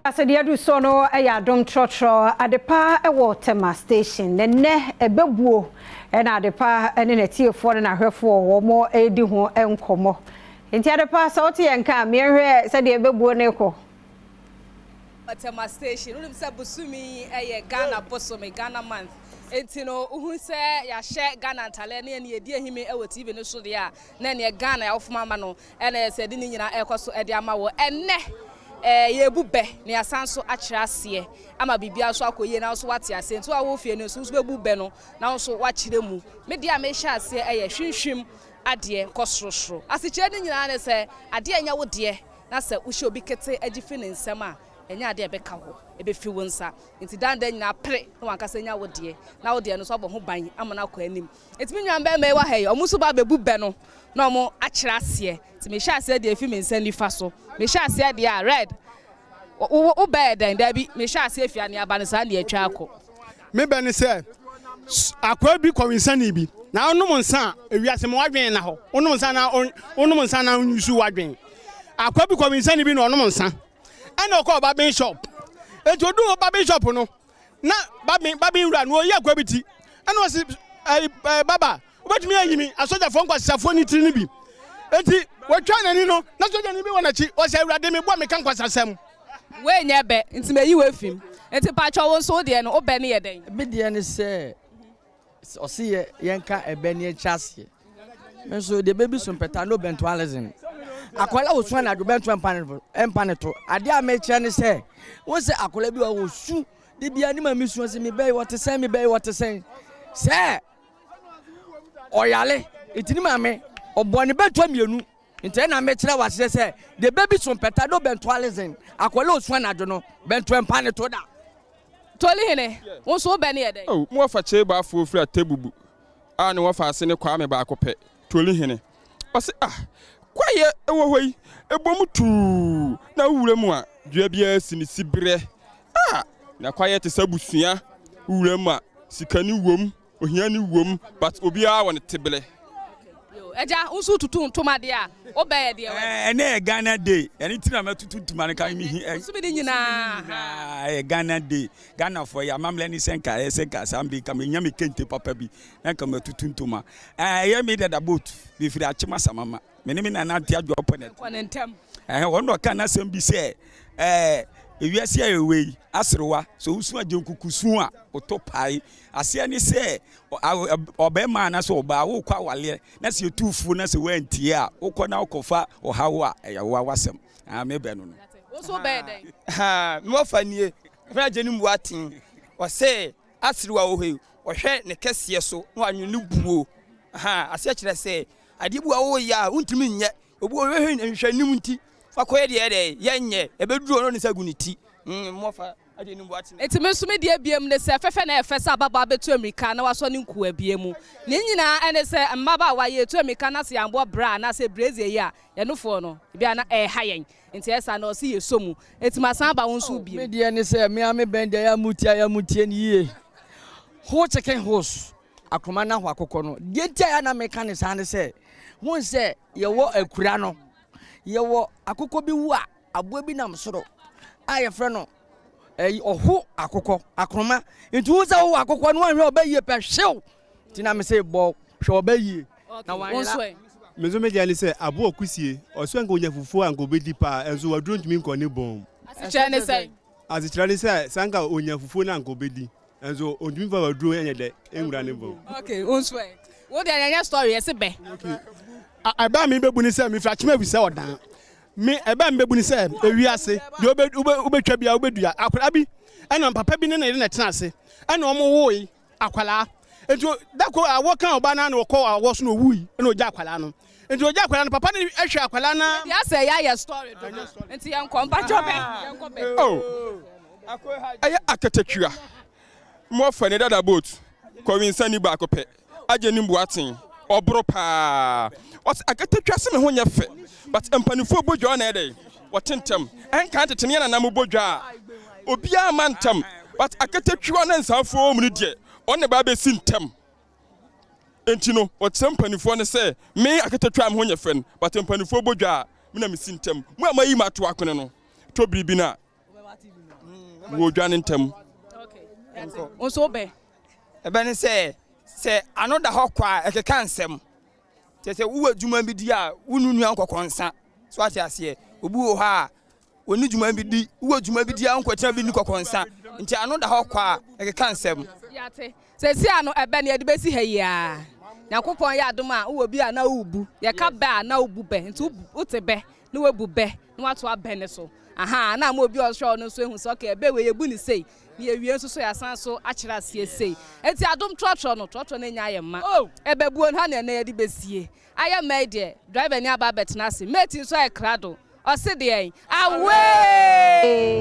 Asadi adu so no Adom Trotro adepa Tema station ne ebebuo na adepa ene na tiefo na hwefo wo mo edi ho enkomo enti adepa so te yenka me hwe se de ebebuo ne ko Tema station unim se busumi Ghana bosomi Ghana month enti no uhu se ya hye Ghana ntale ne ne edi ahime ewo TV no so de a na ne Ghana ya ofuma ma no ene se de ni nyina ekoso edi ama wo enne yebube ne asanso akira ase ama bibia so akoye na so wate ase nto awo fie no so bebube no na so wakire mu me dia me hye ase hwinhwim ade kosrosro asekire ni nyina ne se ade anya wo de na se wo hye obi kete agifi ne nsem a enya ade beka ho ebefi wo nsa nti danda nyina pre na wankasa nya wo de na wo de no so abo ho ban ama na akọ anim etimi nwan be me wa hayi omuso ba bebube no na omo akira ase ti me hye ase de efi me nsa nifa so me hye ase de a red o bad and Debbie me hye ase efi ane aba ne sa ne atwa akọ me be ne se akwa bi kọwinsani bi na onum nsa ewiase mo wadwen na ho onum nsa na nyusu wadwen akwa bi kọwinsani bi na onum nsa ana ko babin shop ejo du babin shop no na babin wura no ye akwa bi ti ana o si baba obetumi ayimi asoja fo nkwasafo ni tiri ni bi enti wotwa nani no na soja ni bi wona chi o se awurade me bo me kan kwasasam we nya be enti me yi we fim enti pa twa won so de no obe ne ye den be de ne se o si ye yenka ebe ne chase me so de baby so peta no bentualism akola wo so na do bentu empaneto ade a me kire ne se won se akola bi wo su de bia ni ma mi su se me be what say me be what say se oyale etini ma me obone betu amienu nti na me kire wa se de baby so peta no bentualism akola wo so na do no bentu empaneto da toli hene won so be ne ye den oh mo fa che ba fo fira tebubu a ne wo fa ase ne kwa me ba akopɛ toli hene o se kwaye ewo hoi ebom tu na wura mu a dua bia sinisi bre na kwaye te sabusua wura mu a sikani wom ohia ni wom but obia won tebele yo eja unsu tutu ntoma de a obaye de ene Ghana day ene tina matutu ntoma ne kan mi hi so bi de nyina Ghana day Ghana for ya mamle ni senka sambi kam nyame kente papa bi na kam matutu ntoma ye me de da boat bi firi achima samama me na na tia dwoponet konentem wono ka na sem bi se ewiase ayewe asrewa so usu ajenkukusu a otopai ase ni se obema na so oba wo kwa wale na se tufu na se wantie a wokọ na okofa ohawo a eyawo awasem me be no no wo so be den mo fanie fa jenim watin o se asrewa wo he o hwe ne kese so no anwene buo ase kire se ade bua wo ya untimi nye obu hwe nhwanim nti fakoye de yenye ebeduro no ne saguniti mofa ade ni boatin eti mesumi de abiem ne se fefe na efesa baba betu amerika na waso ne nku abiem ne nyina ene se mmaba wa ye tu amerika na se yambo bra na se brazier ya ye nofo no bia na hayen enti esa na o se yesomu eti masan ba won so biem me de ne se me ame bende ya mutie ni ye ho chicken house akoma na ho akokọ no de tia ya na meka ne san se won se ye wo akura no ye wo akokọ bi wu a abo bi nam soro aye frɛ no oho akokọ akroma nti wo za wo akokọ no anhwe obaye pe hwew ti na me se bo hwe obaye na wanela mezo media ni se abo okusie oso anka onya fufu anka obedi pa enzo waduro ntimi nko ne bom asikira ne se sanka onya fufu na anka obedi enzo ontimi fa waduro enye de enwura ne bom okay onso wo de anya story ese be okay aba mi bebu ni se mi fra chima bi se odan me eba mbebu ni se ewiase de obetwa bia obedua akwala bi ena papa bi ne na tena ase ena omo woi akwala ento dako awo kan oba na okọ awo so no wui ena oja akwala no ento oja akwala no papa ne ehwe akwala na ya say ya story do enti yan ko mpa jobe yan ko be oh aye akatakua mo fa ne dada boat ko winsani ba akopɛ aje ni mbuaten obro pa what akatakua se me ho nya fe but empanifo bodwa na ede wotentem enka tetene na nam bodwa obia mantam but akatakua na nsafo mu ne de one ba be sintem enti no wotempanifo ne se me akatakua me ho nya fe but empanifo bodwa me na me sintem mu amayi mato akone no to biribi na wo dwane ntam Onso be ebe ne se ano da hɔ kwa ekeka nsɛm se wo adwuma bi di a wonu nua nkɔkɔnsa so ate ase obi wo ha oni dwuma bi di wo adwuma bi di a nkɔtena bi ni kɔkɔnsa nti ano da hɔ kwa ekeka nsɛm yate se si ano ebe ne de besi ha yi a Yakopon ya adom a wo bi a na ubu ye ka ba na ubu be nti wote be na wabu be na wato abene so aha na ma obi osho no so ehu so ka ebe we yebu ni sei na ewie nso so ya san so akira sie sei enti Adom Trotro no Trotro na nya ayema ebe buo no ha na ye de besie aye mai de driver ni aba bet na se mate so e krado o se de en away